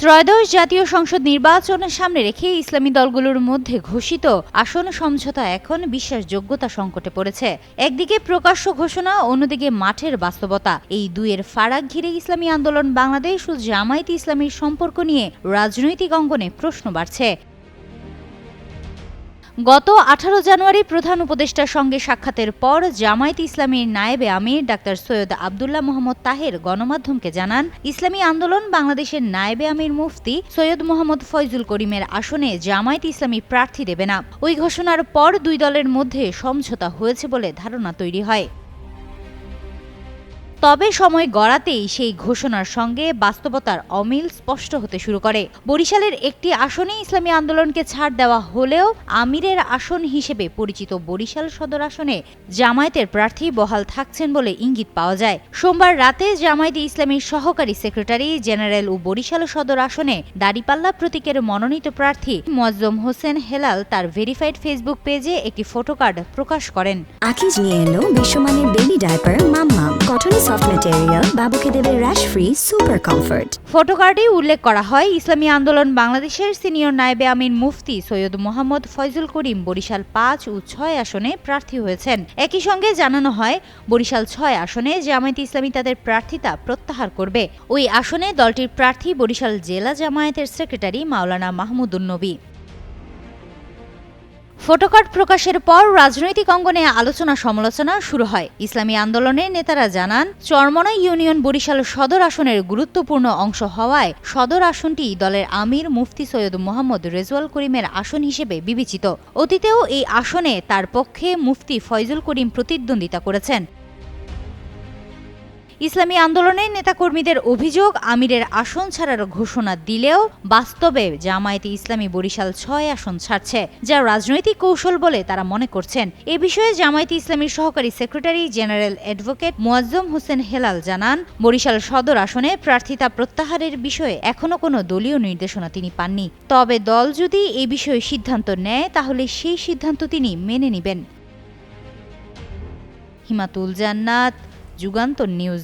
ত্রয়োদশ জাতীয় সংসদ নির্বাচনের সামনে রেখে ইসলামী দলগুলোর মধ্যে ঘোষিত আসন সমঝোতা এখন বিশ্বাসযোগ্যতা সংকটে পড়েছে। একদিকে প্রকাশ্য ঘোষণা, অন্যদিকে মাঠের বাস্তবতা। এই দুইয়ের ফারাক ঘিরে ইসলামী আন্দোলন বাংলাদেশ ও জামায়াতে ইসলামীর সম্পর্ক নিয়ে রাজনৈতিক অঙ্গনে প্রশ্ন বাড়ছে। গত 18 জানুয়ারি প্রধান উপদেষ্টার সঙ্গে সাক্ষাতের পর জামায়াতে ইসলামীর নায়েবে আমির ডাক্তার সৈয়দ আব্দুল্লাহ মোহাম্মদ তাহের গণমাধ্যমকে জানান, ইসলামী আন্দোলন বাংলাদেশের নায়েবে আমির মুফতি সৈয়দ মোহাম্মদ ফয়জুল করিমের আসনে জামায়াতে ইসলামী প্রার্থী দেবে না। ওই ঘোষণার পর দুই দলের মধ্যে সমঝোতা হয়েছে বলে ধারণা তৈরি হয়। তবে সময় গড়াতেই সেই ঘোষণার সঙ্গে বাস্তবতার অমিল স্পষ্ট হতে শুরু করে। বরিশালের একটি আসনে ইসলামী আন্দোলনকে ছাড় দেওয়া হলেও আমিরের আসন হিসেবে পরিচিত বরিশাল সদর আসনে জামায়াতের প্রার্থী বহাল থাকছেন বলে ইঙ্গিত পাওয়া যায়। সোমবার রাতে জামায়াতে ইসলামীর সহকারী সেক্রেটারি জেনারেল ও বরিশাল সদর আসনে দাড়িপাল্লা প্রতীকের মনোনীত প্রার্থী মোয়াজ্জম হোসেন হেলাল তার ভেরিফাইড ফেসবুক পেজে একটি ফটোকার্ড প্রকাশ করেন। আকিজ নিয়ে এলো বিশ্বমানের বেবি ডায়াপার মাম্মাম কটন সফট ম্যাটেরিয়াল, বাবুকে দেবে র্যাশ ফ্রি সুপার কমফর্ট। ফটোকার্ডে উল্লেখ করা হয়, ইসলামী আন্দোলন বাংলাদেশের সিনিয়র নায়েবে আমির মুফতি সৈয়দ মোহাম্মদ ফয়জুল করিম বরিশাল 5 ও 6 আসনে প্রার্থী হয়েছেন। একই সঙ্গে জানানো হয়, বরিশাল 6 আসনে জামায়াতে ইসলামী তাদের প্রার্থিতা প্রত্যাহার করবে। ওই আসনে দলটির প্রার্থী বরিশাল জেলা জামায়াতের সেক্রেটারি মাওলানা মাহমুদুন নবী। ফটোকার্ড প্রকাশের পর রাজনৈতিক অঙ্গনে আলোচনা সমালোচনা শুরু হয়। ইসলামী আন্দোলনের নেতারা জানান, চরমনা ইউনিয়ন বরিশাল সদর আসনের গুরুত্বপূর্ণ অংশ হওয়ায় সদর আসনটি দলের আমির মুফতি সৈয়দ মোহাম্মদ রেজওয়াল করিমের আসন হিসেবে বিবেচিত। অতীতেও এই আসনে তার পক্ষে মুফতি ফয়জুল করিম প্রতিদ্বন্দ্বিতা করেছেন। ইসলামী আন্দোলনের নেতাকর্মীদের অভিযোগ, আমিরের আসন ছাড়ার ঘোষণা দিলেও বাস্তবে জামায়াতে ইসলামী বরিশাল 6 আসন ছাড়ছে, যা রাজনৈতিক কৌশল বলে তারা মনে করছেন। এ বিষয়ে জামায়াতে ইসলামীর সহকারী secretary general advocate Moazzem Hossain Helal জানান, বরিশাল সদর আসনে প্রার্থিতা প্রত্যাহারের বিষয়ে এখনো কোনো দলীয় নির্দেশনা তিনি পাননি। তবে দল যদি এ বিষয়ে সিদ্ধান্ত নেয়, তাহলে সেই সিদ্ধান্ত তিনি মেনে নেবেন। হিমাতুল জান্নাত, যুগান্তর নিউজ।